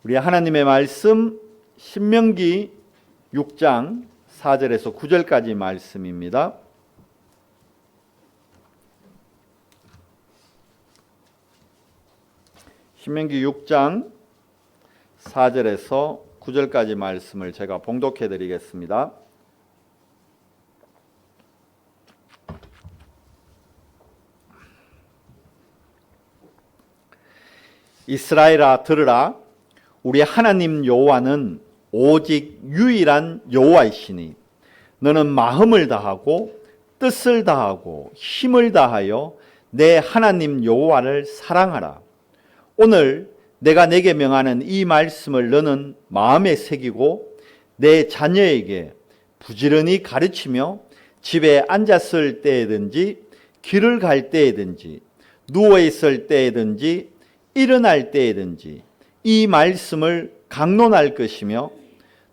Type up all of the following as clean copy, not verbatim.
우리 하나님의 말씀 신명기 6장 4절에서 9절까지 말씀입니다. 신명기 6장 4절에서 9절까지 말씀을 제가 봉독해 드리겠습니다. 이스라엘아 들으라. 우리 하나님 여호와는 오직 유일한 여호와이시니 너는 마음을 다하고 뜻을 다하고 힘을 다하여 내 하나님 여호와를 사랑하라. 오늘 내가 내게 명하는 이 말씀을 너는 마음에 새기고 내 자녀에게 부지런히 가르치며 집에 앉았을 때에든지 길을 갈 때에든지 누워 있을 때에든지 일어날 때에든지 이 말씀을 강론할 것이며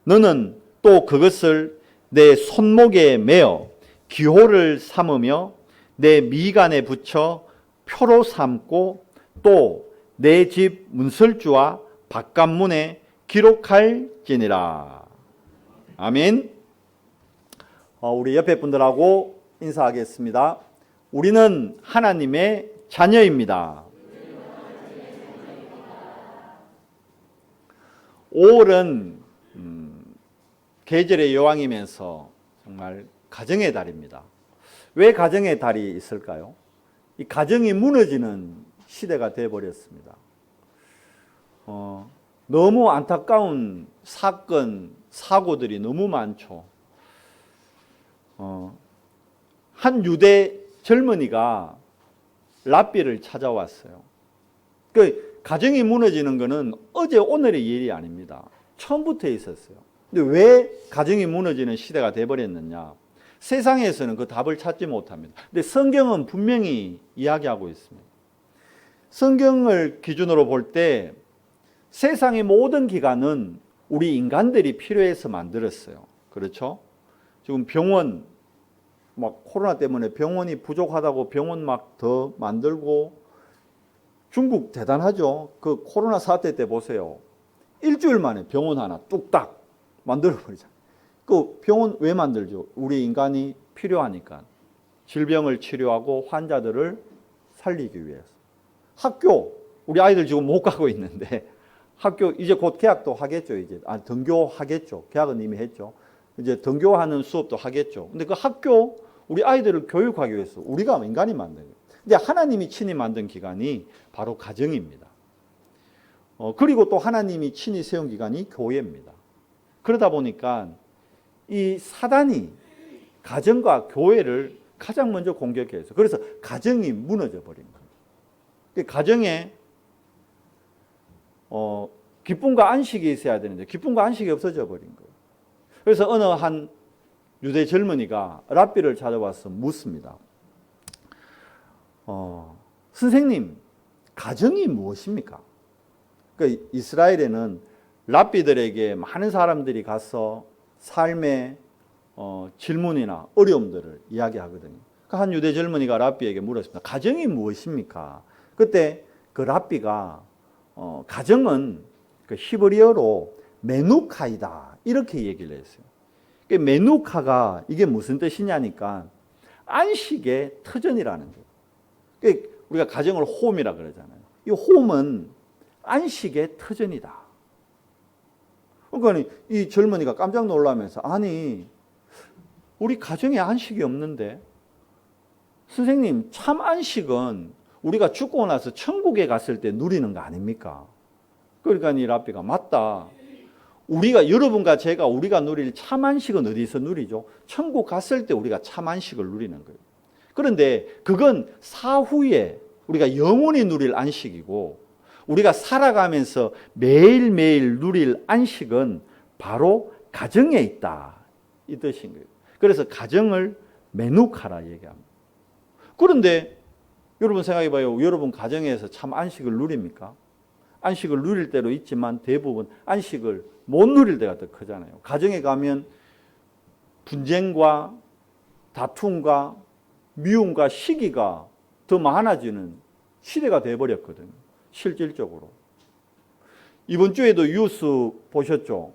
너는 또 그것을 내 손목에 매어 기호를 삼으며 내 미간에 붙여 표로 삼고 또 내 집 문설주와 바깥문에 기록할지니라. 아멘. 우리 옆에 분들하고 인사하겠습니다. 우리는 하나님의 자녀입니다. 5월은 계절의 여왕이면서 정말 가정의 달입니다. 왜 가정의 달이 있을까요? 이 가정이 무너지는 시대가 되어버렸습니다. 너무 안타까운 사건, 사고들이 너무 많죠. 한 유대 젊은이가 랍비를 찾아왔어요. 그 가정이 무너지는 것은 어제 오늘의 일이 아닙니다. 처음부터 있었어요. 근데 왜 가정이 무너지는 시대가 되어버렸느냐? 세상에서는 그 답을 찾지 못합니다. 근데 성경은 분명히 이야기하고 있습니다. 성경을 기준으로 볼 때 세상의 모든 기관은 우리 인간들이 필요해서 만들었어요. 그렇죠? 지금 병원, 막 코로나 때문에 병원이 부족하다고 병원 막 더 만들고, 중국 대단하죠. 그 코로나 사태 때 보세요. 일주일 만에 병원 하나 뚝딱 만들어버리잖아요. 그 병원 왜 만들죠? 우리 인간이 필요하니까. 질병을 치료하고 환자들을 살리기 위해서. 학교, 우리 아이들 지금 못 가고 있는데 학교 이제 곧 개학도 하겠죠. 이제 등교하겠죠. 개학은 이미 했죠. 이제 등교하는 수업도 하겠죠. 근데 그 학교, 우리 아이들을 교육하기 위해서 우리가 인간이 만든 거예요. 근데 하나님이 친히 만든 기관이 바로 가정입니다. 그리고 또 하나님이 친히 세운 기관이 교회입니다. 그러다 보니까 이 사단이 가정과 교회를 가장 먼저 공격해서 그래서 가정이 무너져 버린 거예요. 가정에 기쁨과 안식이 있어야 되는데 기쁨과 안식이 없어져 버린 거예요. 그래서 어느 한 유대 젊은이가 랍비를 찾아와서 묻습니다. 선생님, 가정이 무엇입니까? 그러니까 이스라엘에는 랍비들에게 많은 사람들이 가서 삶의 질문이나 어려움들을 이야기하거든요. 한 유대 젊은이가 랍비에게 물었습니다. 가정이 무엇입니까? 그때 그 랍비가 가정은 그 히브리어로 메누카이다 이렇게 얘기를 했어요. 메누카가 이게 무슨 뜻이냐니까 안식의 터전이라는 거예요. 우리가 가정을 홈이라 그러잖아요. 이 홈은 안식의 터전이다. 그러니까 이 젊은이가 깜짝 놀라면서 아니 우리 가정에 안식이 없는데 선생님 참 안식은 우리가 죽고 나서 천국에 갔을 때 누리는 거 아닙니까? 그러니까 이 랍비가 맞다. 우리가 여러분과 제가 우리가 누릴 참 안식은 어디서 누리죠? 천국 갔을 때 우리가 참 안식을 누리는 거예요. 그런데 그건 사후에 우리가 영원히 누릴 안식이고 우리가 살아가면서 매일매일 누릴 안식은 바로 가정에 있다 이 뜻인 거예요. 그래서 가정을 메누카라 얘기합니다. 그런데 여러분 생각해 봐요. 여러분 가정에서 참 안식을 누립니까? 안식을 누릴 때도 있지만 대부분 안식을 못 누릴 때가 더 크잖아요. 가정에 가면 분쟁과 다툼과 미움과 시기가 더 많아지는 시대가 되어버렸거든요. 실질적으로. 이번 주에도 뉴스 보셨죠?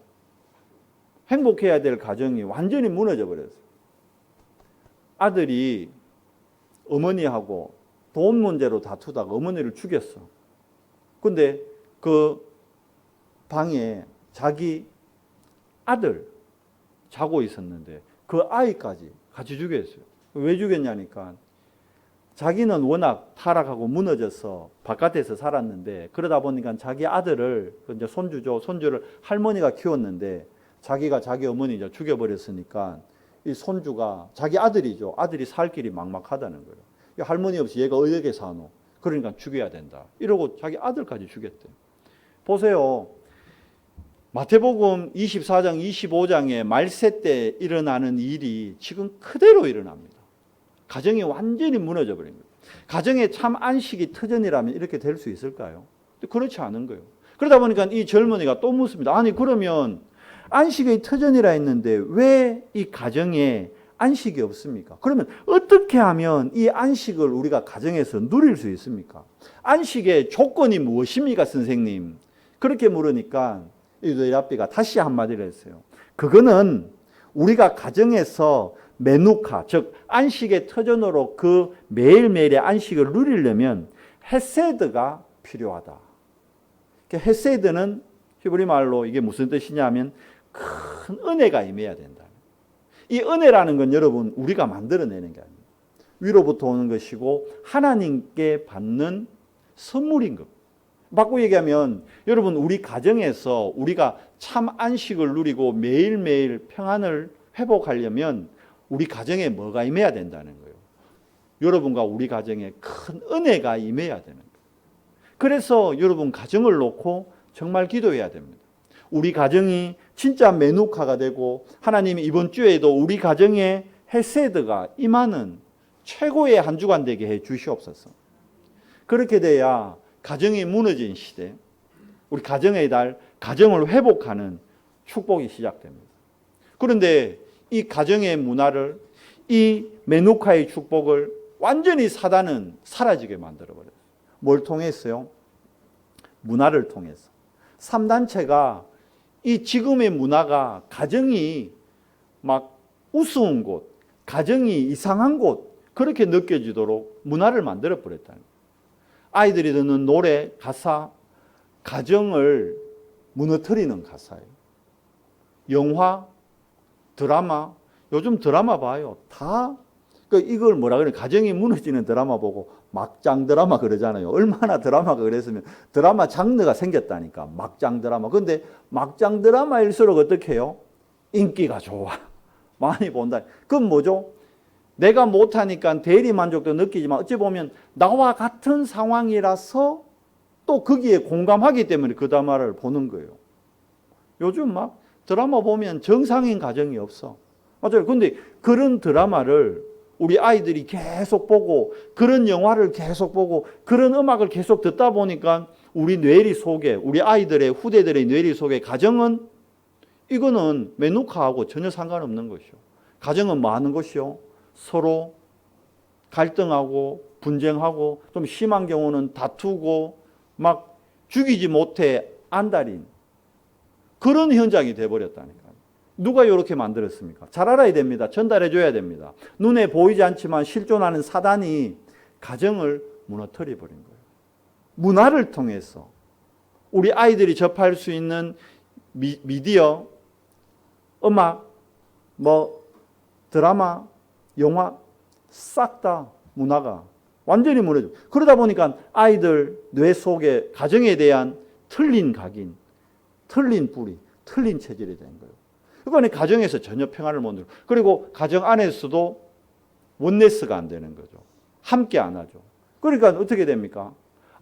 행복해야 될 가정이 완전히 무너져 버렸어요. 아들이 어머니하고 돈 문제로 다투다가 어머니를 죽였어. 근데 그 방에 자기 아들 자고 있었는데 그 아이까지 같이 죽였어요. 왜 죽였냐니까 자기는 워낙 타락하고 무너져서 바깥에서 살았는데 그러다 보니까 자기 아들을 이제 손주를 할머니가 키웠는데 자기가 자기 어머니 이제 죽여버렸으니까 이 손주가 자기 아들이죠. 아들이 살 길이 막막하다는 거예요. 할머니 없이 얘가 어떻게 사노? 그러니까 죽여야 된다. 이러고 자기 아들까지 죽였대. 보세요. 마태복음 24장, 25장에 말세 때 일어나는 일이 지금 그대로 일어납니다. 가정이 완전히 무너져 버린 거예요. 가정에 참 안식이 터전이라면 이렇게 될 수 있을까요? 그렇지 않은 거예요. 그러다 보니까 이 젊은이가 또 묻습니다. 아니 그러면 안식의 터전이라 했는데 왜 이 가정에 안식이 없습니까? 그러면 어떻게 하면 이 안식을 우리가 가정에서 누릴 수 있습니까? 안식의 조건이 무엇입니까, 선생님? 그렇게 물으니까 유대랍비가 다시 한마디를 했어요. 그거는 우리가 가정에서 메누카, 즉 안식의 터전으로 그 매일매일의 안식을 누리려면 헤세드가 필요하다. 헤세드는 히브리 말로 이게 무슨 뜻이냐면 큰 은혜가 임해야 된다. 이 은혜라는 건 여러분 우리가 만들어내는 게 아닙니다. 위로부터 오는 것이고 하나님께 받는 선물인 것. 바꾸고 얘기하면 여러분 우리 가정에서 우리가 참 안식을 누리고 매일매일 평안을 회복하려면 우리 가정에 뭐가 임해야 된다는 거예요. 여러분과 우리 가정에 큰 은혜가 임해야 되는 거예요. 그래서 여러분 가정을 놓고 정말 기도해야 됩니다. 우리 가정이 진짜 메누카가 되고 하나님이 이번 주에도 우리 가정에 헤세드가 임하는 최고의 한 주간 되게 해 주시옵소서. 그렇게 돼야 가정이 무너진 시대, 우리 가정의 달, 가정을 회복하는 축복이 시작됩니다. 그런데 이 가정의 문화를, 이 메누카의 축복을 완전히 사단은 사라지게 만들어버렸어요. 뭘 통했어요? 문화를 통해서. 3단체가 이 지금의 문화가 가정이 막 우스운 곳, 가정이 이상한 곳, 그렇게 느껴지도록 문화를 만들어버렸다는 거예요. 아이들이 듣는 노래, 가사, 가정을 무너뜨리는 가사예요. 영화, 드라마, 요즘 드라마 봐요. 다 이걸 뭐라 그래? 가정이 무너지는 드라마 보고 막장 드라마 그러잖아요. 얼마나 드라마가 그랬으면 드라마 장르가 생겼다니까. 막장 드라마. 근데 막장 드라마일수록 어떻게 해요? 인기가 좋아. 많이 본다. 그건 뭐죠? 내가 못하니까 대리 만족도 느끼지만 어찌 보면 나와 같은 상황이라서 또 거기에 공감하기 때문에 그 드라마를 보는 거예요. 요즘 막 드라마 보면 정상인 가정이 없어. 맞아요. 근데 그런 드라마를 우리 아이들이 계속 보고 그런 영화를 계속 보고 그런 음악을 계속 듣다 보니까 우리 뇌리 속에, 우리 아이들의 후대들의 뇌리 속에 가정은 이거는 메누카하고 전혀 상관없는 것이요. 가정은 뭐 하는 것이요? 서로 갈등하고 분쟁하고 좀 심한 경우는 다투고 막 죽이지 못해 안달인 그런 현장이 돼버렸다니까요. 누가 이렇게 만들었습니까? 잘 알아야 됩니다. 전달해줘야 됩니다. 눈에 보이지 않지만 실존하는 사단이 가정을 무너뜨려 버린 거예요. 문화를 통해서 우리 아이들이 접할 수 있는 미디어, 음악, 드라마, 영화 싹 다 문화가 완전히 무너져. 그러다 보니까 아이들 뇌 속에 가정에 대한 틀린 각인, 틀린 뿌리, 틀린 체질이 된 거예요. 그러니까 가정에서 전혀 평안을 못 누리고 그리고 가정 안에서도 원네스가 안 되는 거죠. 함께 안 하죠. 그러니까 어떻게 됩니까?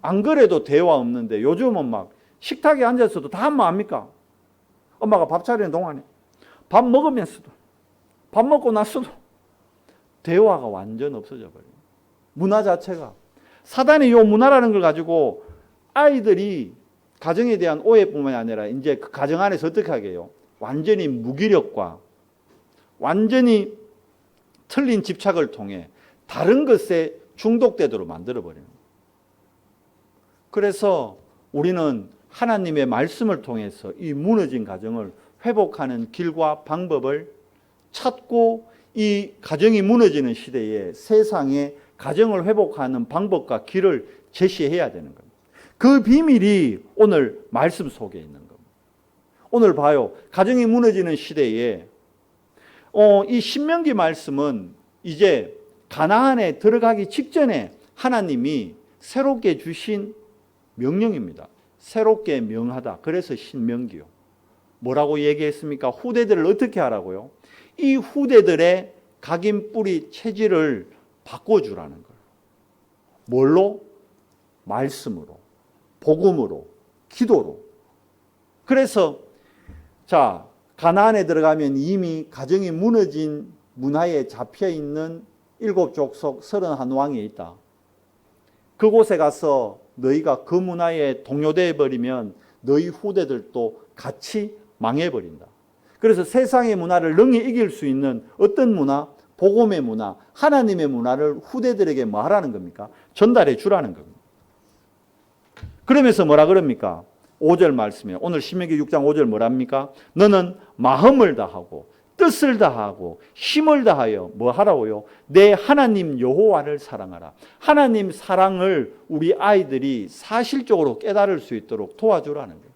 안 그래도 대화 없는데 요즘은 막 식탁에 앉아서도 다 뭐 합니까? 엄마가 밥 차리는 동안에 밥 먹으면서도 밥 먹고 나서도 대화가 완전 없어져 버려요. 문화 자체가. 사단이 이 문화라는 걸 가지고 아이들이 가정에 대한 오해뿐만 아니라 이제 그 가정 안에서 어떻게 하게 해요? 완전히 무기력과 완전히 틀린 집착을 통해 다른 것에 중독되도록 만들어버리는 거예요. 그래서 우리는 하나님의 말씀을 통해서 이 무너진 가정을 회복하는 길과 방법을 찾고 이 가정이 무너지는 시대에 세상에 가정을 회복하는 방법과 길을 제시해야 되는 겁니다. 그 비밀이 오늘 말씀 속에 있는 겁니다. 오늘 봐요. 가정이 무너지는 시대에 이 신명기 말씀은 이제 가나안에 들어가기 직전에 하나님이 새롭게 주신 명령입니다. 새롭게 명하다. 그래서 신명기요. 뭐라고 얘기했습니까? 후대들을 어떻게 하라고요? 이 후대들의 각인 뿌리 체질을 바꿔주라는 거예요. 뭘로? 말씀으로, 복음으로, 기도로. 그래서 자, 가나안에 들어가면 이미 가정이 무너진 문화에 잡혀있는 7족속 31왕이 있다. 그곳에 가서 너희가 그 문화에 동요되어 버리면 너희 후대들도 같이 망해버린다. 그래서 세상의 문화를 능히 이길 수 있는 어떤 문화? 복음의 문화, 하나님의 문화를 후대들에게 뭐 하라는 겁니까? 전달해 주라는 겁니다. 그러면서 뭐라 그럽니까? 5절 말씀에 오늘 신명기 6장 5절 뭐랍니까? 너는 마음을 다하고 뜻을 다하고 힘을 다하여 뭐 하라고요? 내 하나님 여호와를 사랑하라. 하나님 사랑을 우리 아이들이 사실적으로 깨달을 수 있도록 도와주라는 거예요.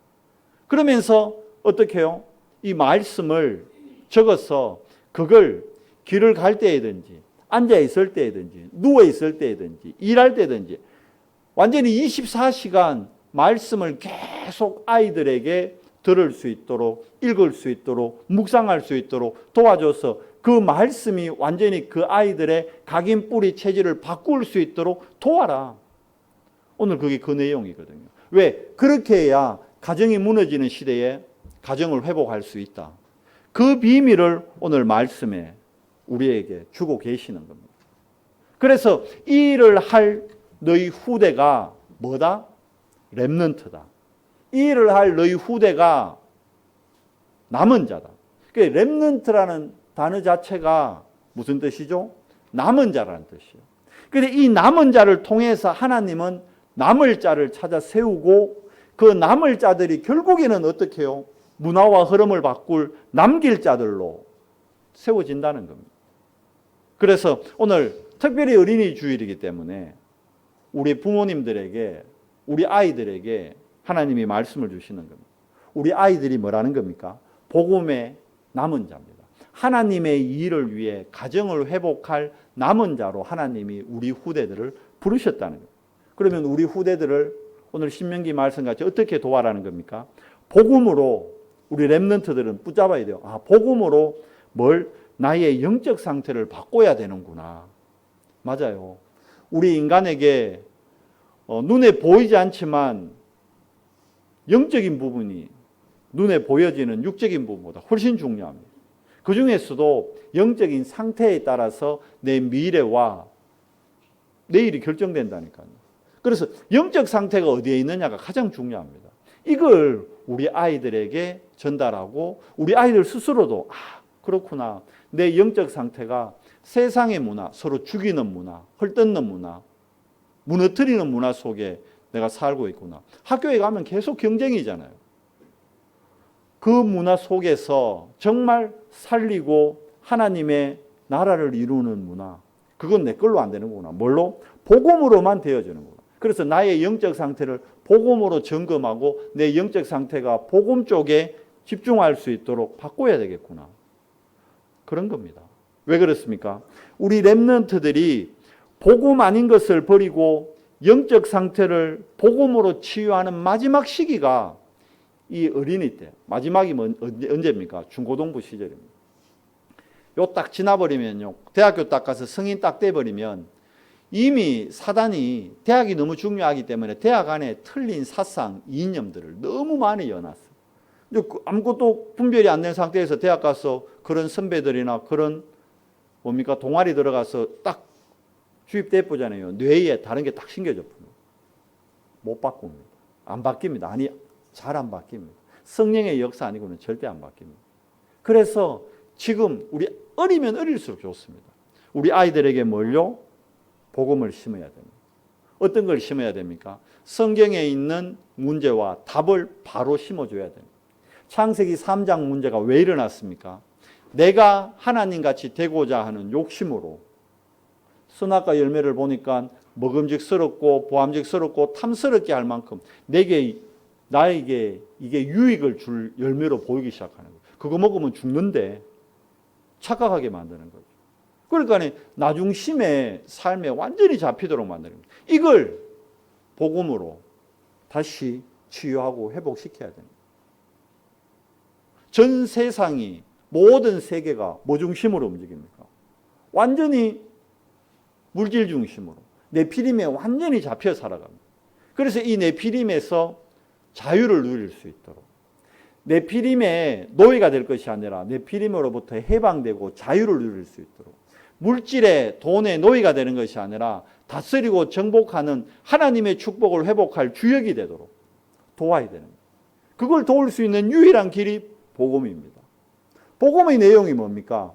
그러면서 어떻게 해요? 이 말씀을 적어서 그걸 길을 갈 때이든지 앉아 있을 때이든지 누워 있을 때이든지 일할 때든지 완전히 24시간 말씀을 계속 아이들에게 들을 수 있도록 읽을 수 있도록 묵상할 수 있도록 도와줘서 그 말씀이 완전히 그 아이들의 각인 뿌리 체질을 바꿀 수 있도록 도와라. 오늘 그게 그 내용이거든요. 왜? 그렇게 해야 가정이 무너지는 시대에 가정을 회복할 수 있다. 그 비밀을 오늘 말씀에 우리에게 주고 계시는 겁니다. 그래서 이 일을 할 너희 후대가 뭐다? 렘넌트다. 이 일을 할 너희 후대가 남은 자다. 그러니까 렘넌트라는 단어 자체가 무슨 뜻이죠? 남은 자라는 뜻이에요. 그런데 이 남은 자를 통해서 하나님은 남을 자를 찾아 세우고 그 남을 자들이 결국에는 어떻게 해요? 문화와 흐름을 바꿀 남길 자들로 세워진다는 겁니다. 그래서 오늘 특별히 어린이 주일이기 때문에 우리 부모님들에게 우리 아이들에게 하나님이 말씀을 주시는 겁니다. 우리 아이들이 뭐라는 겁니까? 복음의 남은 자입니다. 하나님의 일을 위해 가정을 회복할 남은 자로 하나님이 우리 후대들을 부르셨다는 겁니다. 그러면 우리 후대들을 오늘 신명기 말씀같이 어떻게 도와라는 겁니까? 복음으로 우리 렘넌트들은 붙잡아야 돼요. 복음으로 나의 영적 상태를 바꿔야 되는구나. 맞아요. 우리 인간에게 눈에 보이지 않지만 영적인 부분이 눈에 보여지는 육적인 부분보다 훨씬 중요합니다. 그 중에서도 영적인 상태에 따라서 내 미래와 내일이 결정된다니까요. 그래서 영적 상태가 어디에 있느냐가 가장 중요합니다. 이걸 우리 아이들에게 전달하고 우리 아이들 스스로도 그렇구나. 내 영적 상태가 세상의 문화, 서로 죽이는 문화, 헐뜯는 문화, 무너뜨리는 문화 속에 내가 살고 있구나. 학교에 가면 계속 경쟁이잖아요. 그 문화 속에서 정말 살리고 하나님의 나라를 이루는 문화, 그건 내 걸로 안 되는구나. 뭘로? 복음으로만 되어지는구나. 그래서 나의 영적 상태를 복음으로 점검하고 내 영적 상태가 복음 쪽에 집중할 수 있도록 바꿔야 되겠구나. 그런 겁니다. 왜 그렇습니까? 우리 렘넌트들이 복음 아닌 것을 버리고 영적 상태를 복음으로 치유하는 마지막 시기가 이 어린이 때. 마지막이 언제입니까? 중고등부 시절입니다. 요 딱 지나버리면요. 대학교 딱 가서 성인 딱 돼버리면 이미 사단이 대학이 너무 중요하기 때문에 대학 안에 틀린 사상, 이념들을 너무 많이 여놨어요. 아무것도 분별이 안 된 상태에서 대학 가서 그런 선배들이나 그런 동아리 들어가서 딱 주입돼 보잖아요. 뇌에 다른 게 딱 심겨져 버려요. 못 바꿉니다. 안 바뀝니다. 아니, 잘 안 바뀝니다. 성령의 역사 아니고는 절대 안 바뀝니다. 그래서 지금 우리 어리면 어릴수록 좋습니다. 우리 아이들에게 뭘요? 복음을 심어야 됩니다. 어떤 걸 심어야 됩니까? 성경에 있는 문제와 답을 바로 심어줘야 됩니다. 창세기 3장 문제가 왜 일어났습니까? 내가 하나님같이 되고자 하는 욕심으로 선악과 열매를 보니까 먹음직스럽고 보암직스럽고 탐스럽게 할 만큼 나에게 이게 유익을 줄 열매로 보이기 시작하는 거예요. 그거 먹으면 죽는데 착각하게 만드는 거죠. 그러니까 나중심의 삶에 완전히 잡히도록 만드는 거예요. 이걸 복음으로 다시 치유하고 회복시켜야 됩니다. 전 세상이 모든 세계가 뭐 중심으로 움직입니까? 완전히 물질 중심으로 네피림에 완전히 잡혀 살아갑니다. 그래서 이 네피림에서 자유를 누릴 수 있도록 네피림의 노예가 될 것이 아니라 네피림으로부터 해방되고 자유를 누릴 수 있도록 물질의 돈의 노예가 되는 것이 아니라 다스리고 정복하는 하나님의 축복을 회복할 주역이 되도록 도와야 되는 거예요. 그걸 도울 수 있는 유일한 길이 복음입니다. 복음의 내용이 뭡니까?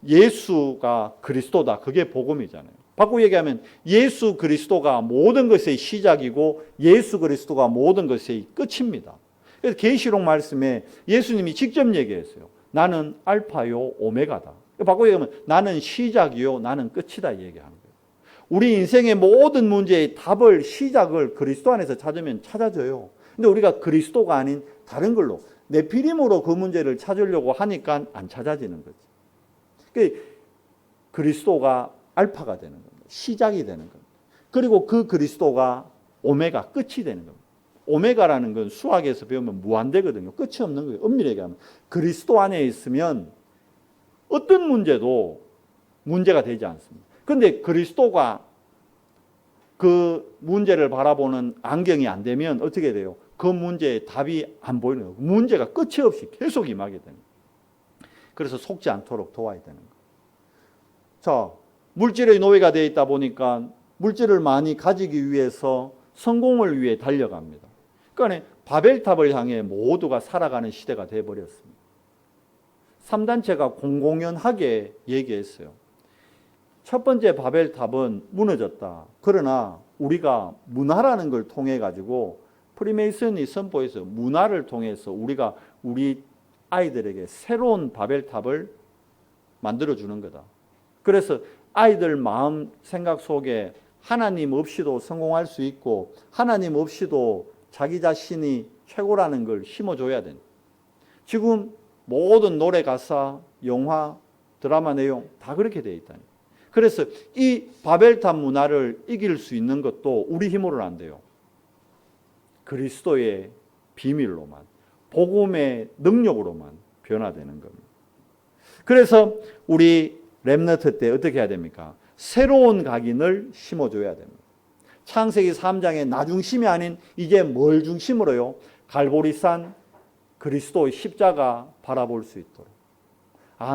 예수가 그리스도다. 그게 복음이잖아요. 바꾸고 얘기하면 예수 그리스도가 모든 것의 시작이고 예수 그리스도가 모든 것의 끝입니다. 그래서 계시록 말씀에 예수님이 직접 얘기했어요. 나는 알파요 오메가다. 바꾸고 얘기하면 나는 시작이요 나는 끝이다 얘기하는 거예요. 우리 인생의 모든 문제의 답을 시작을 그리스도 안에서 찾으면 찾아져요. 근데 우리가 그리스도가 아닌 다른 걸로 네피림으로 그 문제를 찾으려고 하니까 안 찾아지는 거지. 그리스도가 알파가 되는 겁니다. 시작이 되는 겁니다. 그리고 그 그리스도가 오메가 끝이 되는 겁니다. 오메가라는 건 수학에서 배우면 무한대거든요. 끝이 없는 거예요. 엄밀히 얘기하면 그리스도 안에 있으면 어떤 문제도 문제가 되지 않습니다. 그런데 그리스도가 그 문제를 바라보는 안경이 안 되면 어떻게 돼요? 그 문제의 답이 안 보이는 거예요. 문제가 끝이 없이 계속 임하게 되는 거예요. 그래서 속지 않도록 도와야 되는 거예요. 자, 물질의 노예가 되어 있다 보니까 물질을 많이 가지기 위해서 성공을 위해 달려갑니다. 그러니까 바벨탑을 향해 모두가 살아가는 시대가 되어버렸습니다. 3단체가 공공연하게 얘기했어요. 첫 번째 바벨탑은 무너졌다. 그러나 우리가 문화라는 걸 통해 가지고 프리메이슨이 선포해서 문화를 통해서 우리가 우리 아이들에게 새로운 바벨탑을 만들어주는 거다. 그래서 아이들 마음 생각 속에 하나님 없이도 성공할 수 있고 하나님 없이도 자기 자신이 최고라는 걸 심어줘야 된다. 지금 모든 노래 가사, 영화, 드라마 내용 다 그렇게 되어 있다니. 그래서 이 바벨탑 문화를 이길 수 있는 것도 우리 힘으로는 안 돼요. 그리스도의 비밀로만, 복음의 능력으로만 변화되는 겁니다. 그래서 우리 렘넌트 때 어떻게 해야 됩니까? 새로운 각인을 심어줘야 됩니다. 창세기 3장의 나중심이 아닌 이제 뭘 중심으로요? 갈보리산 그리스도의 십자가 바라볼 수 있도록.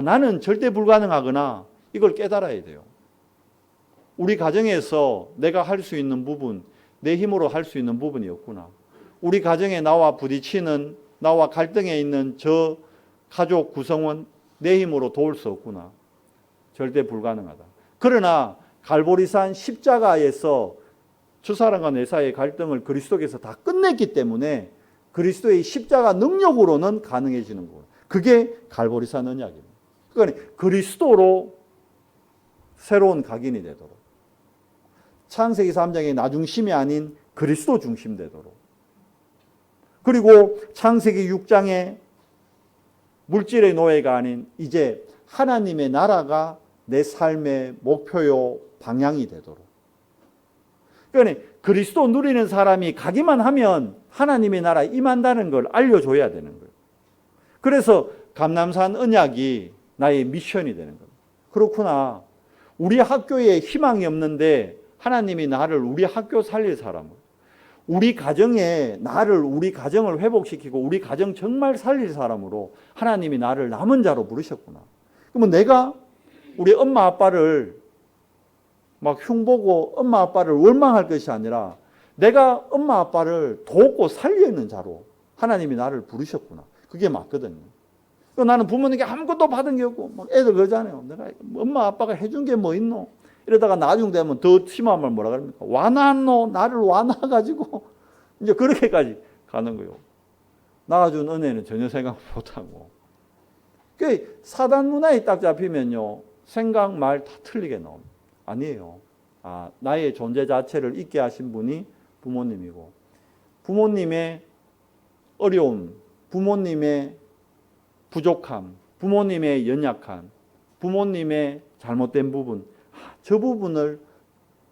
나는 절대 불가능하거나 이걸 깨달아야 돼요. 우리 가정에서 내가 할 수 있는 부분, 내 힘으로 할 수 있는 부분이 없구나. 우리 가정에 나와 부딪히는, 나와 갈등에 있는 저 가족 구성원 내 힘으로 도울 수 없구나. 절대 불가능하다. 그러나 갈보리산 십자가에서 저 사람과 내 사이의 갈등을 그리스도께서 다 끝냈기 때문에 그리스도의 십자가 능력으로는 가능해지는 거예요. 그게 갈보리산 언약입니다. 그러니까 그리스도로 새로운 각인이 되도록. 창세기 3장의 나중심이 아닌 그리스도 중심 되도록. 그리고 창세기 6장의 물질의 노예가 아닌 이제 하나님의 나라가 내 삶의 목표요 방향이 되도록. 그러니까 그리스도 누리는 사람이 가기만 하면 하나님의 나라에 임한다는 걸 알려줘야 되는 거예요. 그래서 감람산 언약이 나의 미션이 되는 겁니다. 그렇구나. 우리 학교에 희망이 없는데 하나님이 나를 우리 학교 살릴 사람으로, 우리 가정에 우리 가정을 회복시키고 우리 가정 정말 살릴 사람으로 하나님이 나를 남은 자로 부르셨구나. 그러면 내가 우리 엄마 아빠를 막 흉보고 엄마 아빠를 원망할 것이 아니라 내가 엄마 아빠를 돕고 살리는 자로 하나님이 나를 부르셨구나. 그게 맞거든요. 나는 부모님께 아무것도 받은 게 없고 막 애들 그러잖아요. 내가 엄마 아빠가 해준 게 뭐 있노? 이러다가 나중 되면 더 심한 말 뭐라 그럽니까? 와나노 나를 와나가지고 이제 그렇게까지 가는 거예요. 나아준 은혜는 전혀 생각 못하고. 그 사단 문화에 딱 잡히면요, 생각 말 다 틀리게 나옵니다. 아니에요. 나의 존재 자체를 잊게 하신 분이 부모님이고, 부모님의 어려움, 부모님의 부족함, 부모님의 연약함, 부모님의 잘못된 부분, 저 부분을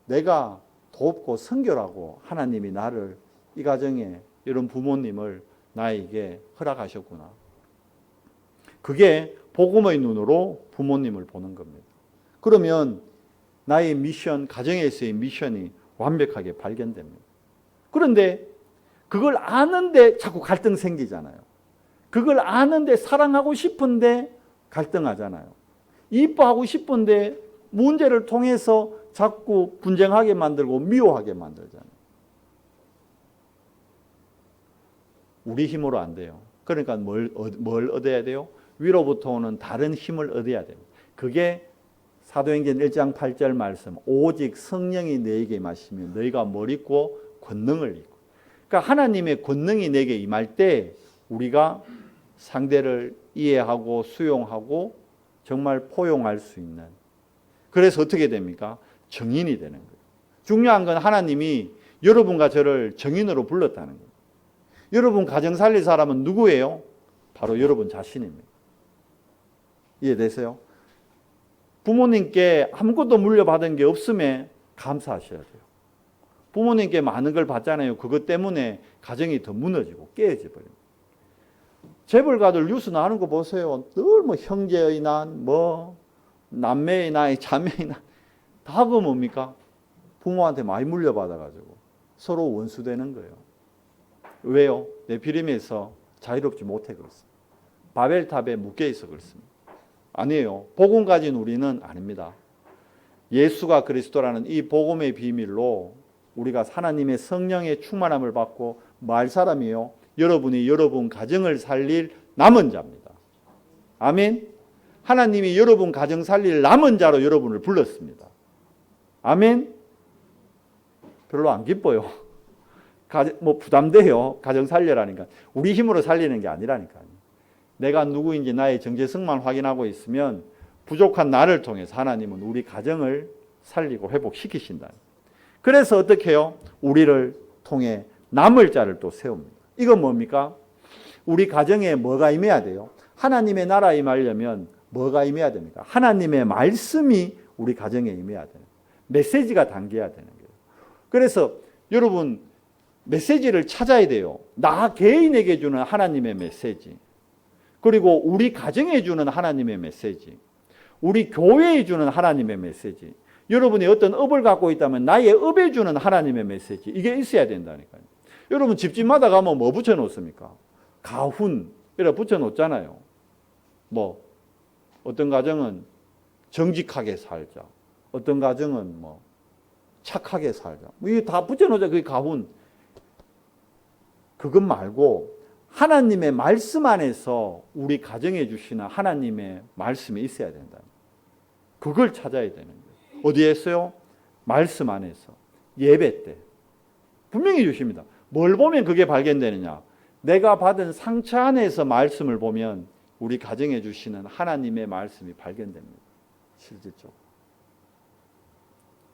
내가 돕고 선결하고 하나님이 나를 이 가정에 이런 부모님을 나에게 허락하셨구나. 그게 복음의 눈으로 부모님을 보는 겁니다. 그러면 나의 미션, 가정에서의 미션이 완벽하게 발견됩니다. 그런데 그걸 아는데 자꾸 갈등 생기잖아요. 그걸 아는데 사랑하고 싶은데 갈등하잖아요. 이뻐하고 싶은데 문제를 통해서 자꾸 분쟁하게 만들고 미워하게 만들잖아요. 우리 힘으로 안 돼요. 그러니까 뭘 얻어야 돼요? 위로부터 오는 다른 힘을 얻어야 됩니다. 그게 사도행전 1장 8절 말씀, 오직 성령이 너에게 임하시면 너희가 뭘 입고? 권능을 입고. 그러니까 하나님의 권능이 내게 임할 때 우리가 상대를 이해하고 수용하고 정말 포용할 수 있는, 그래서 어떻게 됩니까? 정인이 되는 거예요. 중요한 건 하나님이 여러분과 저를 정인으로 불렀다는 거예요. 여러분 가정 살릴 사람은 누구예요? 바로 여러분 자신입니다. 이해되세요? 부모님께 아무것도 물려받은 게 없음에 감사하셔야 돼요. 부모님께 많은 걸 받잖아요. 그것 때문에 가정이 더 무너지고 깨어져 버립니다. 재벌가들 뉴스 나오는 거 보세요. 늘 뭐 형제의 난, 뭐 남매의 난, 자매의 난, 다 그 뭡니까? 부모한테 많이 물려받아가지고 서로 원수되는 거예요. 왜요? 네피림에서 자유롭지 못해 그렇습니다. 바벨탑에 묶여있어 그렇습니다. 아니에요. 복음 가진 우리는 아닙니다. 예수가 그리스도라는 이 복음의 비밀로 우리가 하나님의 성령의 충만함을 받고 뭐 할 사람이에요? 여러분이 여러분 가정을 살릴 남은 자입니다. 아멘. 하나님이 여러분 가정 살릴 남은 자로 여러분을 불렀습니다. 아멘. 별로 안 기뻐요. 뭐 부담돼요. 가정 살려라니까. 우리 힘으로 살리는 게 아니라니까요. 내가 누구인지 나의 정체성만 확인하고 있으면 부족한 나를 통해서 하나님은 우리 가정을 살리고 회복시키신다. 그래서 어떻게 해요? 우리를 통해 남을 자를 또 세웁니다. 이건 뭡니까? 우리 가정에 뭐가 임해야 돼요? 하나님의 나라에 임하려면 뭐가 임해야 됩니까? 하나님의 말씀이 우리 가정에 임해야 되는 거예요. 메시지가 담겨야 되는 거예요. 그래서 여러분 메시지를 찾아야 돼요. 나 개인에게 주는 하나님의 메시지, 그리고 우리 가정에 주는 하나님의 메시지, 우리 교회에 주는 하나님의 메시지, 여러분이 어떤 업을 갖고 있다면 나의 업에 주는 하나님의 메시지, 이게 있어야 된다니까요. 여러분 집집마다 가면 뭐 붙여놓습니까? 가훈 이렇게 붙여놓잖아요. 뭐 어떤 가정은 정직하게 살자, 어떤 가정은 뭐 착하게 살자, 뭐 이게 다 붙여놓자. 그게 가훈. 그것 말고 하나님의 말씀 안에서 우리 가정에 주시는 하나님의 말씀이 있어야 된다. 그걸 찾아야 되는 거예요. 어디에 있어요? 말씀 안에서. 예배 때 분명히 주십니다. 뭘 보면 그게 발견되느냐? 내가 받은 상처 안에서 말씀을 보면 우리 가정에 주시는 하나님의 말씀이 발견됩니다. 실질적으로.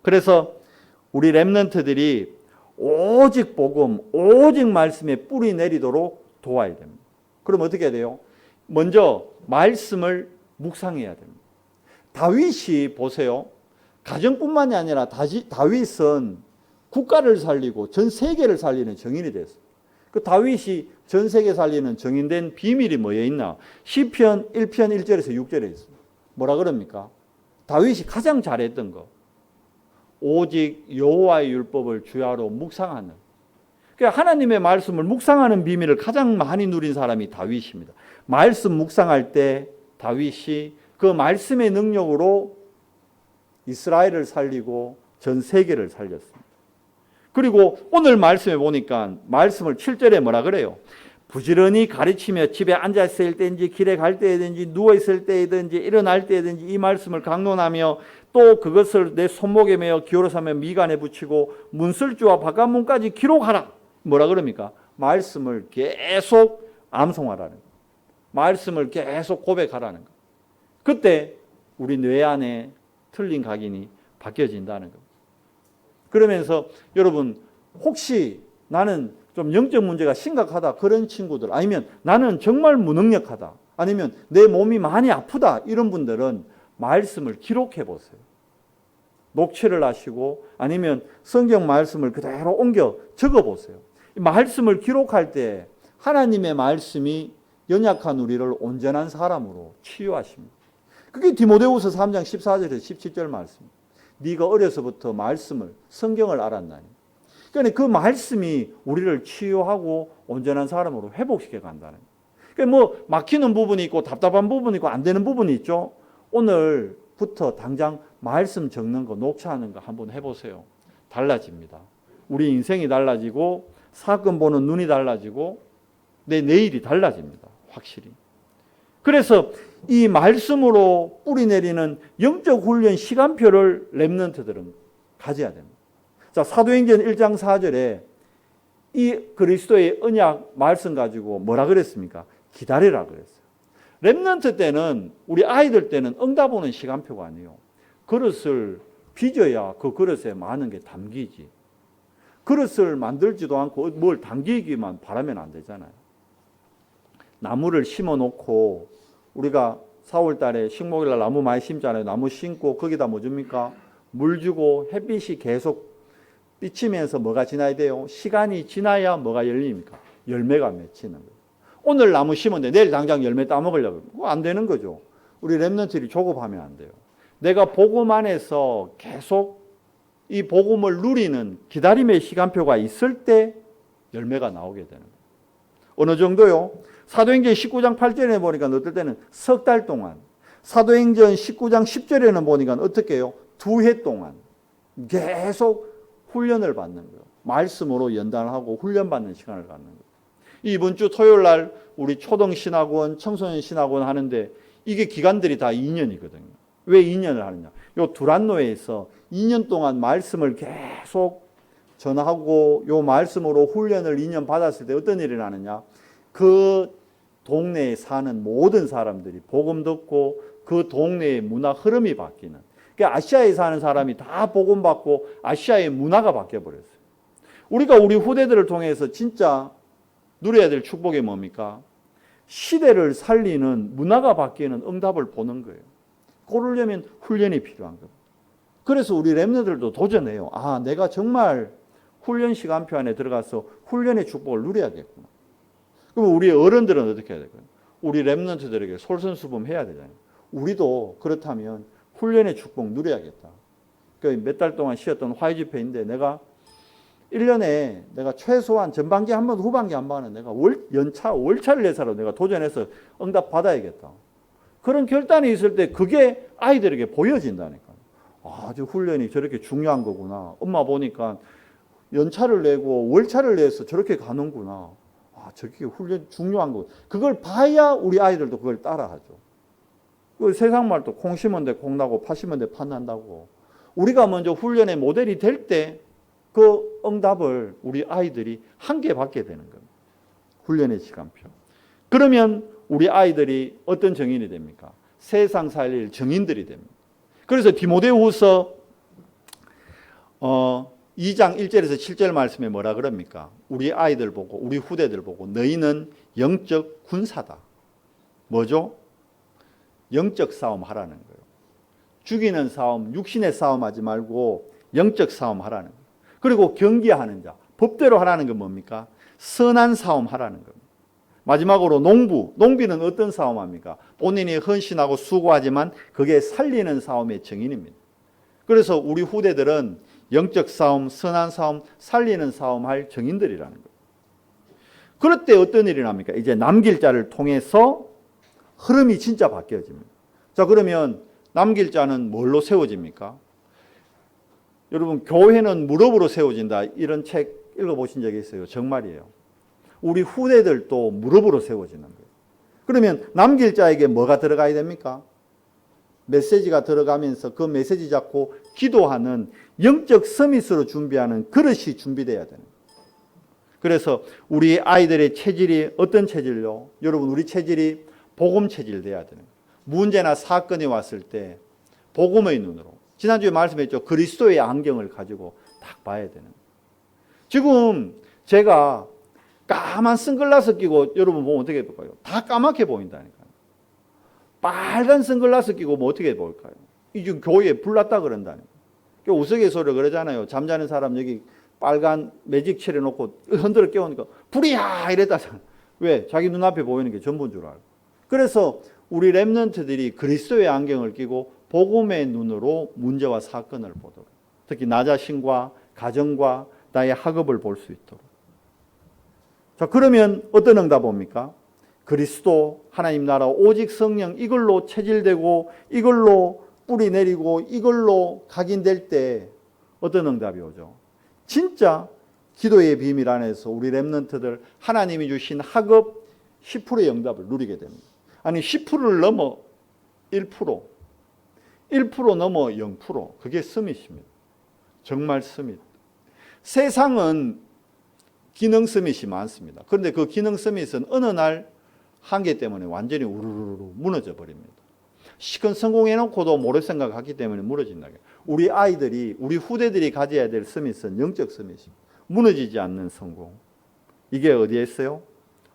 그래서 우리 렘넌트들이 오직 복음, 오직 말씀에 뿌리 내리도록 도와야 됩니다. 그럼 어떻게 해야 돼요? 먼저 말씀을 묵상해야 됩니다. 다윗이 보세요. 가정뿐만이 아니라 다윗은 국가를 살리고 전 세계를 살리는 정인이 됐어요. 그 다윗이 전 세계 살리는 정인된 비밀이 뭐에 있나? 시편 1편 1절에서 6절에 있습니다. 뭐라 그럽니까? 다윗이 가장 잘했던 거. 오직 여호와의 율법을 주야로 묵상하는. 그러니까 하나님의 말씀을 묵상하는 비밀을 가장 많이 누린 사람이 다윗입니다. 말씀 묵상할 때 다윗이 그 말씀의 능력으로 이스라엘을 살리고 전 세계를 살렸습니다. 그리고 오늘 말씀에 보니까 말씀을 7절에 뭐라 그래요? 부지런히 가르치며 집에 앉아있을 때든지 길에 갈 때든지 누워있을 때든지 일어날 때든지 이 말씀을 강론하며 또 그것을 내 손목에 매어 기울어서며 미간에 붙이고 문설주와 바깥문까지 기록하라. 뭐라 그럽니까? 말씀을 계속 암송하라는 거예요. 말씀을 계속 고백하라는 거예요. 그때 우리 뇌 안에 틀린 각인이 바뀌어진다는 겁니다. 그러면서 여러분 혹시 나는 좀 영적 문제가 심각하다 그런 친구들 아니면 나는 정말 무능력하다 아니면 내 몸이 많이 아프다 이런 분들은 말씀을 기록해 보세요. 녹취를 하시고 아니면 성경 말씀을 그대로 옮겨 적어 보세요. 말씀을 기록할 때 하나님의 말씀이 연약한 우리를 온전한 사람으로 치유하십니다. 그게 디모데후서 3장 14절에서 17절 말씀입니다. 네가 어려서부터 말씀을 성경을 알았나니. 그러니까 그 말씀이 우리를 치유하고 온전한 사람으로 회복시켜 간다는 거예요. 그러니까 뭐 막히는 부분이 있고 답답한 부분이 있고 안 되는 부분이 있죠. 오늘부터 당장 말씀 적는 거 녹취하는 거 한번 해보세요. 달라집니다. 우리 인생이 달라지고 사건 보는 눈이 달라지고 내 내일이 달라집니다. 확실히. 그래서 이 말씀으로 뿌리내리는 영적 훈련 시간표를 렘넌트들은 가져야 됩니다. 자, 사도행전 1장 4절에 이 그리스도의 언약 말씀 가지고 뭐라 그랬습니까? 기다리라 그랬어요. 렘넌트 때는 우리 아이들 때는 응답 오는 시간표가 아니에요. 그릇을 빚어야 그 그릇에 많은 게 담기지. 그릇을 만들지도 않고 뭘 담기기만 바라면 안 되잖아요. 나무를 심어 놓고 우리가 4월 달에 식목일날 나무 많이 심잖아요. 나무 심고 거기다 뭐 줍니까? 물 주고 햇빛이 계속 비치면서 뭐가 지나야 돼요? 시간이 지나야 뭐가 열립니까? 열매가 맺히는 거예요. 오늘 나무 심었는데 내일 당장 열매 따먹으려고 그거 안 되는 거죠. 우리 렘넌트들이 조급하면 안 돼요. 내가 복음 안에서 계속 이 복음을 누리는 기다림의 시간표가 있을 때 열매가 나오게 되는 거예요. 어느 정도요? 사도행전 19장 8절에 보니까 어떨 때는 석 달 동안, 사도행전 19장 10절에는 보니까 어떻게 해요? 2해 동안 계속 훈련을 받는 거예요. 말씀으로 연단하고 훈련받는 시간을 갖는 거예요. 이번 주 토요일 날 우리 초등신학원, 청소년신학원 하는데 이게 기간들이 다 2년이거든요. 왜 2년을 하느냐? 요 두란노에서 2년 동안 말씀을 계속 전하고 요 말씀으로 훈련을 2년 받았을 때 어떤 일이 나느냐? 그 동네에 사는 모든 사람들이 복음 듣고 그 동네의 문화 흐름이 바뀌는. 그러니까 아시아에 사는 사람이 다 복음 받고 아시아의 문화가 바뀌어 버렸어요. 우리가 우리 후대들을 통해서 진짜 누려야 될 축복이 뭡니까? 시대를 살리는 문화가 바뀌는 응답을 보는 거예요. 그러려면 훈련이 필요한 겁니다. 그래서 우리 렘너들도 도전해요. 아, 내가 정말 훈련 시간표 안에 들어가서 훈련의 축복을 누려야겠구나. 그럼 우리 어른들은 어떻게 해야 될까요? 우리 렘넌트들에게 솔선수범해야 되잖아요. 우리도 그렇다면 훈련의 축복 누려야겠다. 그러니까 몇 달 동안 쉬었던 화해 집회인데 내가 1년에 내가 최소한 전반기 한 번, 후반기 한 번은 내가 월차를 내서라도 내가 도전해서 응답 받아야겠다. 그런 결단이 있을 때 그게 아이들에게 보여진다니까요. 아, 저 훈련이 저렇게 중요한 거구나. 엄마 보니까 연차를 내고 월차를 내서 저렇게 가는구나. 아, 저게 훈련 중요한 거. 그걸 봐야 우리 아이들도 그걸 따라하죠. 그 세상 말도 콩 심은 데 콩 나고 팥 심은 데 팥 난다고. 우리가 먼저 훈련의 모델이 될 때 그 응답을 우리 아이들이 함께 받게 되는 겁니다. 훈련의 시간표. 그러면 우리 아이들이 어떤 정인이 됩니까? 세상 살릴 정인들이 됩니다. 그래서 디모데후서 2장 1절에서 7절 말씀에 뭐라 그럽니까? 우리 아이들 보고 우리 후대들 보고 너희는 영적 군사다. 뭐죠? 영적 싸움 하라는 거예요. 죽이는 싸움, 육신의 싸움 하지 말고 영적 싸움 하라는 거예요. 그리고 경계하는 자, 법대로 하라는 건 뭡니까? 선한 싸움 하라는 겁니다. 마지막으로 농비는 어떤 싸움 합니까? 본인이 헌신하고 수고하지만 그게 살리는 싸움의 정인입니다. 그래서 우리 후대들은 영적 싸움, 선한 싸움, 살리는 싸움 할 정인들이라는 거예요. 그럴 때 어떤 일이 납니까? 이제 남길 자를 통해서 흐름이 진짜 바뀌어집니다. 자, 그러면 남길 자는 뭘로 세워집니까? 여러분, 교회는 무릎으로 세워진다. 이런 책 읽어보신 적이 있어요. 정말이에요. 우리 후대들도 무릎으로 세워지는 거예요. 그러면 남길 자에게 뭐가 들어가야 됩니까? 메시지가 들어가면서 그 메시지 잡고 기도하는 영적 서밋으로 준비하는 그릇이 준비돼야 되는 거예요. 그래서 우리 아이들의 체질이 어떤 체질로? 여러분, 우리 체질이 복음 체질 돼야 되는 거예요. 문제나 사건이 왔을 때 복음의 눈으로, 지난주에 말씀했죠. 그리스도의 안경을 가지고 딱 봐야 되는 거예요. 지금 제가 까만 선글라스 끼고 여러분 보면 어떻게 볼까요? 다 까맣게 보인다니까요. 빨간 선글라스 끼고 뭐 어떻게 볼까요? 이 지금 교회에 불났다 그런다니까요. 우스갯소리로 그러잖아요. 잠자는 사람 여기 빨간 매직 칠해놓고 흔들어 깨우니까 불이야 이랬다잖아요. 왜? 자기 눈앞에 보이는 게 전부인 줄 알고. 그래서 우리 렘넌트들이 그리스도의 안경을 끼고 복음의 눈으로 문제와 사건을 보도록, 특히 나 자신과 가정과 나의 학업을 볼 수 있도록. 자, 그러면 어떤 응답 옵니까? 그리스도, 하나님 나라, 오직 성령, 이걸로 체질되고 이걸로 뿌리 내리고 이걸로 각인될 때 어떤 응답이 오죠? 진짜 기도의 비밀 안에서 우리 렘넌트들 하나님이 주신 학업 10%의 응답을 누리게 됩니다. 아니 10%를 넘어 1%, 1% 넘어 0%, 그게 스밋입니다. 정말 스밋. 세상은 기능 스밋이 많습니다. 그런데 그 기능 스밋은 어느 날 한계 때문에 완전히 우르르르 무너져 버립니다. 시큰 성공해놓고도 모를 생각하기 때문에 무너진다. 우리 아이들이, 우리 후대들이 가져야 될 스밋은 영적 스밋입니다. 무너지지 않는 성공. 이게 어디에 있어요?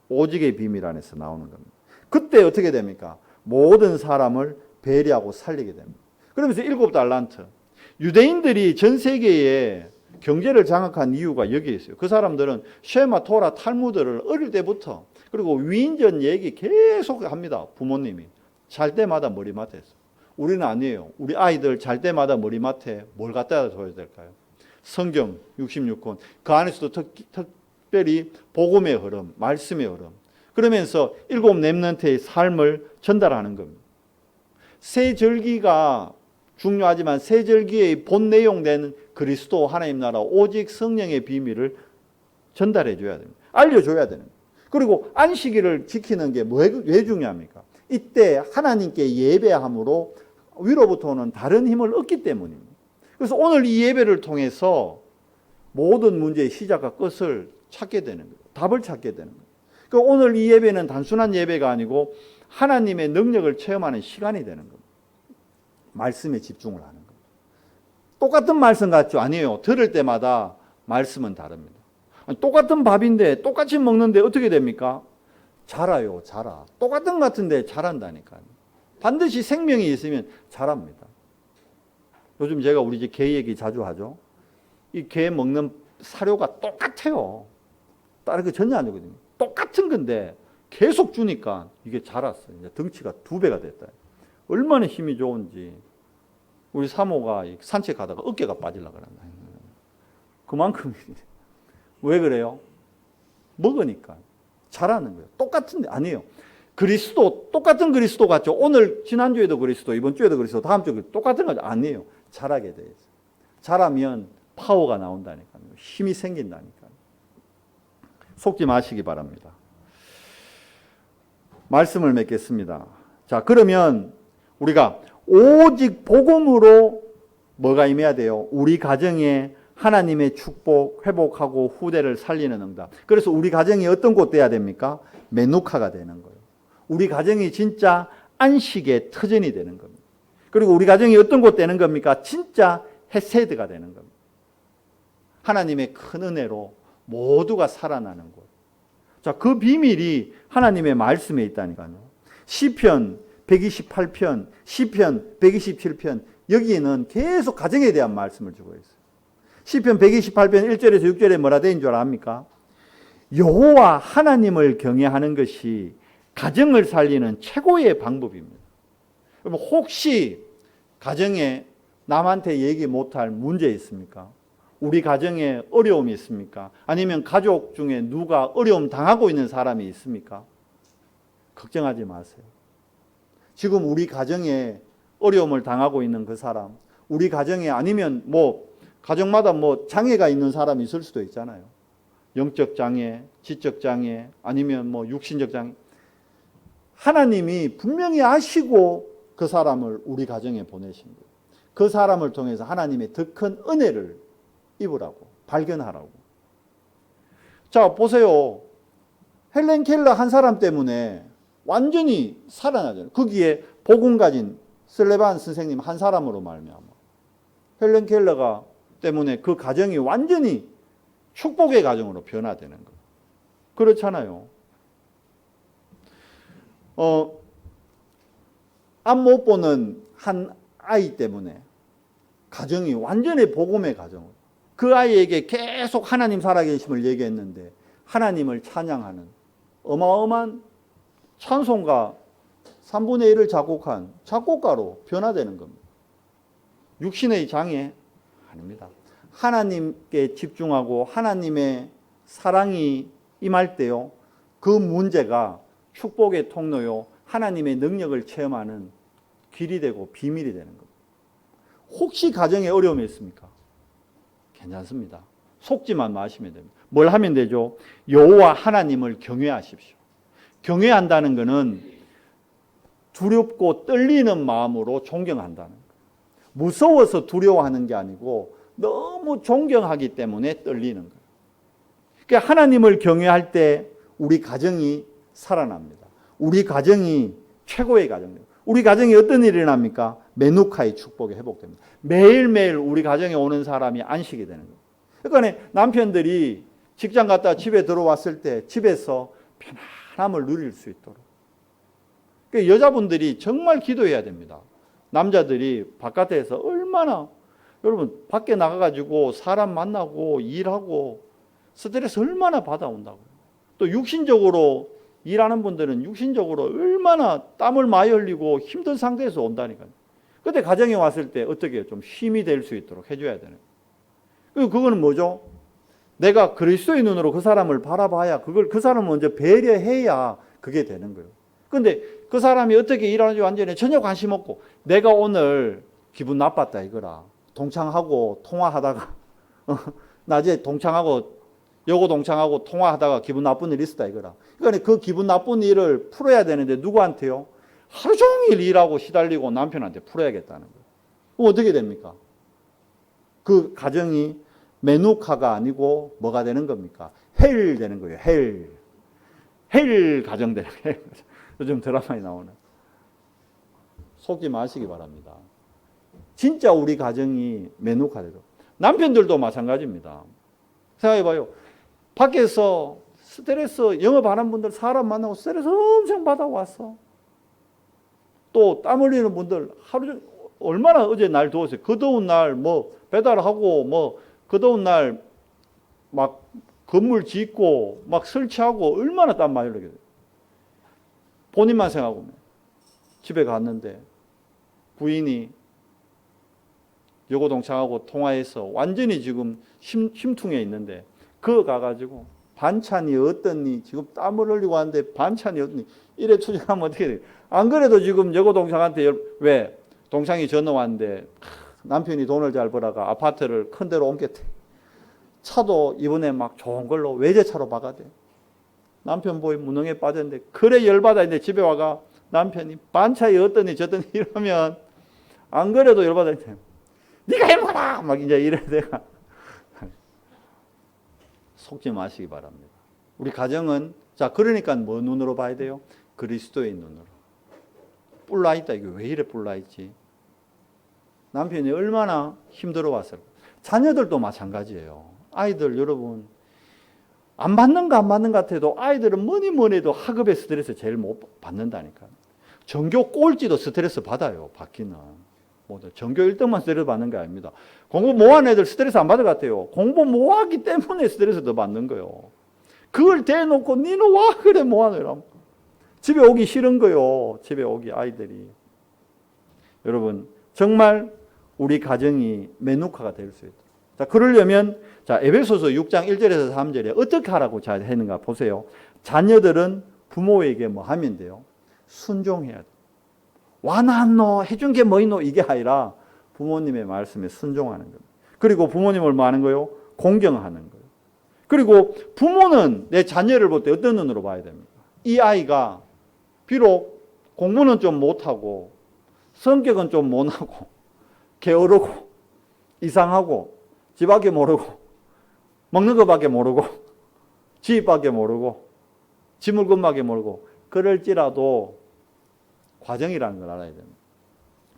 오직의 비밀 안에서 나오는 겁니다. 그때 어떻게 됩니까? 모든 사람을 배려하고 살리게 됩니다. 그러면서 7달란트. 유대인들이 전 세계에 경제를 장악한 이유가 여기에 있어요. 그 사람들은 쉐마, 토라, 탈무드를 어릴 때부터, 그리고 위인전 얘기 계속 합니다. 부모님이. 잘 때마다 머리맡에서. 우리는 아니에요. 우리 아이들 잘 때마다 머리맡에 뭘 갖다 줘야 될까요? 성경 66권. 그 안에서도 특별히 복음의 흐름, 말씀의 흐름. 그러면서 7 렘넌트의 삶을 전달하는 겁니다. 새 절기가 중요하지만 새 절기의 본 내용된 그리스도, 하나님 나라, 오직 성령의 비밀을 전달해 줘야 됩니다. 알려줘야 되는 거예요. 그리고 안식일을 지키는 게 왜 중요합니까? 이때 하나님께 예배함으로 위로부터 오는 다른 힘을 얻기 때문입니다. 그래서 오늘 이 예배를 통해서 모든 문제의 시작과 끝을 찾게 되는 거예요. 답을 찾게 되는 거예요. 그러니까 오늘 이 예배는 단순한 예배가 아니고 하나님의 능력을 체험하는 시간이 되는 겁니다. 말씀에 집중을 하는 겁니다. 똑같은 말씀 같죠? 아니에요. 들을 때마다 말씀은 다릅니다. 똑같은 밥인데 똑같이 먹는데 어떻게 됩니까? 자라요, 자라. 똑같은 것 같은데 자란다니까요. 반드시 생명이 있으면 자랍니다. 요즘 제가 우리 집 개 얘기 자주 하죠. 이 개 먹는 사료가 똑같아요. 다른 거 전혀 아니거든요. 똑같은 건데 계속 주니까 이게 자랐어요. 이제 덩치가 2배가 됐다. 얼마나 힘이 좋은지. 우리 사모가 산책하다가 어깨가 빠지려고 그런다. 그만큼. 왜 그래요? 먹으니까. 자라는 거예요. 똑같은데 아니에요. 그리스도, 똑같은 그리스도 같죠. 오늘 지난주에도 그리스도, 이번 주에도 그리스도, 다음 주에 똑같은 거죠. 아니에요. 자라게 돼 있어요. 자라면 파워가 나온다니까요. 힘이 생긴다니까요. 속지 마시기 바랍니다. 말씀을 맺겠습니다. 자, 그러면 우리가 오직 복음으로 뭐가 임해야 돼요? 우리 가정에 하나님의 축복, 회복하고 후대를 살리는 응답. 그래서 우리 가정이 어떤 곳 돼야 됩니까? 메누카가 되는 거예요. 우리 가정이 진짜 안식의 터전이 되는 겁니다. 그리고 우리 가정이 어떤 곳 되는 겁니까? 진짜 헤세드가 되는 겁니다. 하나님의 큰 은혜로 모두가 살아나는 곳. 자, 그 비밀이 하나님의 말씀에 있다니까요. 시편 128편, 시편 127편, 여기에는 계속 가정에 대한 말씀을 주고 있어요. 시편 128편 1절에서 6절에 뭐라 되는 줄 압니까? 여호와 하나님을 경외하는 것이 가정을 살리는 최고의 방법입니다. 여러분, 혹시 가정에 남한테 얘기 못할 문제 있습니까? 우리 가정에 어려움이 있습니까? 아니면 가족 중에 누가 어려움 당하고 있는 사람이 있습니까? 걱정하지 마세요. 지금 우리 가정에 어려움을 당하고 있는 그 사람, 우리 가정에 아니면 가정마다 장애가 있는 사람이 있을 수도 있잖아요. 영적 장애, 지적 장애, 아니면 뭐 육신적 장애. 하나님이 분명히 아시고 그 사람을 우리 가정에 보내신 거예요. 그 사람을 통해서 하나님의 더 큰 은혜를 입으라고, 발견하라고. 자, 보세요. 헬렌 켈러 한 사람 때문에 완전히 살아나잖아요. 거기에 복음 가진 슬레반 선생님 한 사람으로 말미암아 헬렌 켈러가 때문에 그 가정이 완전히 축복의 가정으로 변화되는 거예요. 그렇잖아요. 앞 못 보는 한 아이 때문에 가정이 완전히 복음의 가정으로, 그 아이에게 계속 하나님 살아계심을 얘기했는데 하나님을 찬양하는 어마어마한 찬송가 3분의 1을 작곡한 작곡가로 변화되는 겁니다. 육신의 장애 아닙니다. 하나님께 집중하고 하나님의 사랑이 임할 때요, 그 문제가 축복의 통로요, 하나님의 능력을 체험하는 길이 되고 비밀이 되는 겁니다. 혹시 가정에 어려움이 있습니까? 괜찮습니다. 속지만 마시면 됩니다. 뭘 하면 되죠? 여호와 하나님을 경외하십시오. 경외한다는 것은 두렵고 떨리는 마음으로 존경한다는 거예요. 무서워서 두려워하는 게 아니고 너무 존경하기 때문에 떨리는 거예요. 그러니까 하나님을 경외할 때 우리 가정이 살아납니다. 우리 가정이 최고의 가정입니다. 우리 가정에 어떤 일이 일어납니까? 메누카의 축복이 회복됩니다. 매일매일 우리 가정에 오는 사람이 안식이 되는 거예요. 그러니까 남편들이 직장 갔다 집에 들어왔을 때 집에서 편안함을 누릴 수 있도록. 그러니까 여자분들이 정말 기도해야 됩니다. 남자들이 바깥에서 얼마나, 여러분 밖에 나가가지고 사람 만나고 일하고 스트레스 얼마나 받아온다고요. 또 육신적으로 일하는 분들은 육신적으로 얼마나 땀을 많이 흘리고 힘든 상태에서 온다니까요. 그때 가정에 왔을 때 어떻게 좀 힘이 될 수 있도록 해줘야 되는 거예요. 그거는 뭐죠? 내가 그리스도의 눈으로 그 사람을 바라봐야, 그 사람을 먼저 배려해야 그게 되는 거예요. 근데 그 사람이 어떻게 일하는지 완전히 전혀 관심 없고, 내가 오늘 기분 나빴다 이거라. 동창하고 통화하다가 낮에 여고 동창하고 통화하다가 기분 나쁜 일 있었다 이거라. 그러니까 그 기분 나쁜 일을 풀어야 되는데 누구한테요? 하루 종일 일하고 시달리고 남편한테 풀어야겠다는 거예요. 그럼 어떻게 됩니까? 그 가정이 메누카가 아니고 뭐가 되는 겁니까? 헬 되는 거예요. 헬 가정 되는 거예요. 요즘 드라마에 나오는. 속지 마시기 바랍니다. 진짜 우리 가정이 메누카 되도록. 남편들도 마찬가지입니다. 생각해봐요. 밖에서 스트레스, 영업 하는 분들 사람 만나고 스트레스 엄청 받아왔어. 또 땀 흘리는 분들 하루 종일 얼마나 어제 날 더웠어요. 그 더운 날 뭐 배달하고 뭐 그 더운 날 막 건물 짓고 막 설치하고 얼마나 땀 많이 흘리게 돼요. 본인만 생각하고 집에 갔는데 부인이 여고 동창하고 통화해서 완전히 지금 심퉁해 있는데, 그거 가가지고 반찬이 어떻니, 지금 땀을 흘리고 하는데 반찬이 어떻니, 이래 투정하면 어떻게 돼요? 안 그래도 지금 여고 동창한테 왜 동창이 전화 왔는데 남편이 돈을 잘 벌어가 아파트를 큰 데로 옮겼대. 차도 이번에 막 좋은 걸로 외제차로 박아대. 남편 보이 무능에 빠졌는데 그래 열받아. 있는데 집에 와가 남편이 반찬이 어떠니 저더니 이러면 안 그래도 열받아. 네가 해먹어라 막 이제 이래 내가. 속지 마시기 바랍니다. 우리 가정은, 자, 그러니까 뭐 눈으로 봐야 돼요? 그리스도의 눈으로. 뿔나 있다. 이게 왜 이래 뿔나 있지? 남편이 얼마나 힘들어 왔을까? 자녀들도 마찬가지예요. 아이들 여러분 안 받는가 안 받는 것 같아도 아이들은 뭐니 해도 학업의 스트레스 제일 못 받는다니까. 전교 꼴찌도 스트레스 받아요. 받기는. 뭐 전교 1등만 스트레스 받는 게 아닙니다. 공부 못하는 애들 스트레스 안 받을 것 같아요. 공부 못하기 때문에 스트레스 더 받는 거예요. 그걸 대놓고 니는 와 그래 뭐하노라. 집에 오기 싫은 거요. 집에 오기 아이들이. 여러분 정말 우리 가정이 메누카가 될 수 있도록. 자, 그러려면 자, 에베소서 6장 1절에서 3절에 어떻게 하라고 잘 했는가 보세요. 자녀들은 부모에게 뭐 하면 돼요? 순종해야 돼. 와나노 해준 게 뭐이노 이게 아니라 부모님의 말씀에 순종하는 겁니다. 그리고 부모님을 뭐 하는 거요? 공경하는 거예요. 그리고 부모는 내 자녀를 볼 때 어떤 눈으로 봐야 됩니까? 이 아이가 비록 공부는 좀 못하고 성격은 좀 모나고 게으르고 이상하고 집밖에 모르고 먹는 것밖에 모르고 집밖에 모르고 지 물건밖에 모르고 그럴지라도 과정이라는 걸 알아야 됩니다.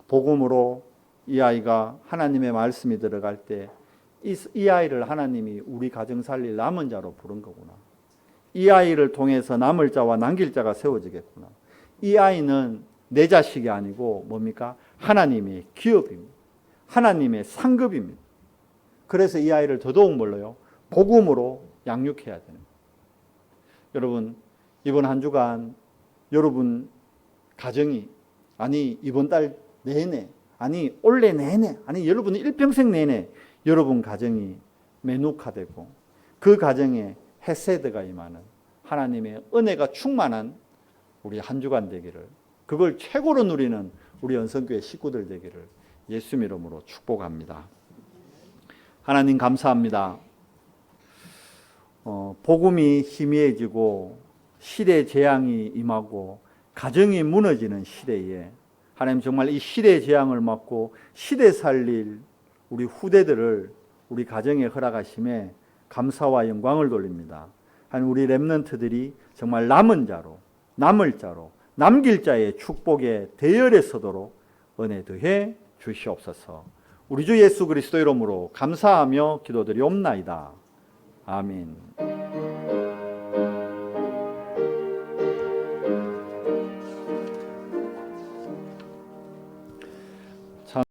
복음으로 이 아이가 하나님의 말씀이 들어갈 때 이 아이를 하나님이 우리 가정 살릴 남은 자로 부른 거구나. 이 아이를 통해서 남을 자와 남길 자가 세워지겠구나. 이 아이는 내 자식이 아니고 뭡니까? 하나님의 기업입니다. 하나님의 상급입니다. 그래서 이 아이를 더더욱 뭘로요? 복음으로 양육해야 되는 거예요. 여러분, 이번 한 주간 여러분 가정이 아니 이번 달 내내 아니 올해 내내 아니 여러분 일평생 내내 여러분 가정이 메누카되고 그 가정에 헤세드가 임하는 하나님의 은혜가 충만한 우리 한 주간 되기를, 그걸 최고로 누리는 우리 연성교회 식구들 되기를 예수 이름으로 축복합니다. 하나님 감사합니다. 복음이 희미해지고 시대 재앙이 임하고 가정이 무너지는 시대에 하나님 정말 이 시대 재앙을 막고 시대 살릴 우리 후대들을 우리 가정에 허락하심에 감사와 영광을 돌립니다. 하나님 우리 렘넌트들이 정말 남은 자로 남을 자로 남길 자의 축복의 대열에 서도록 은혜 더해 주시옵소서. 우리 주 예수 그리스도 이름으로 감사하며 기도드리옵나이다. 아멘.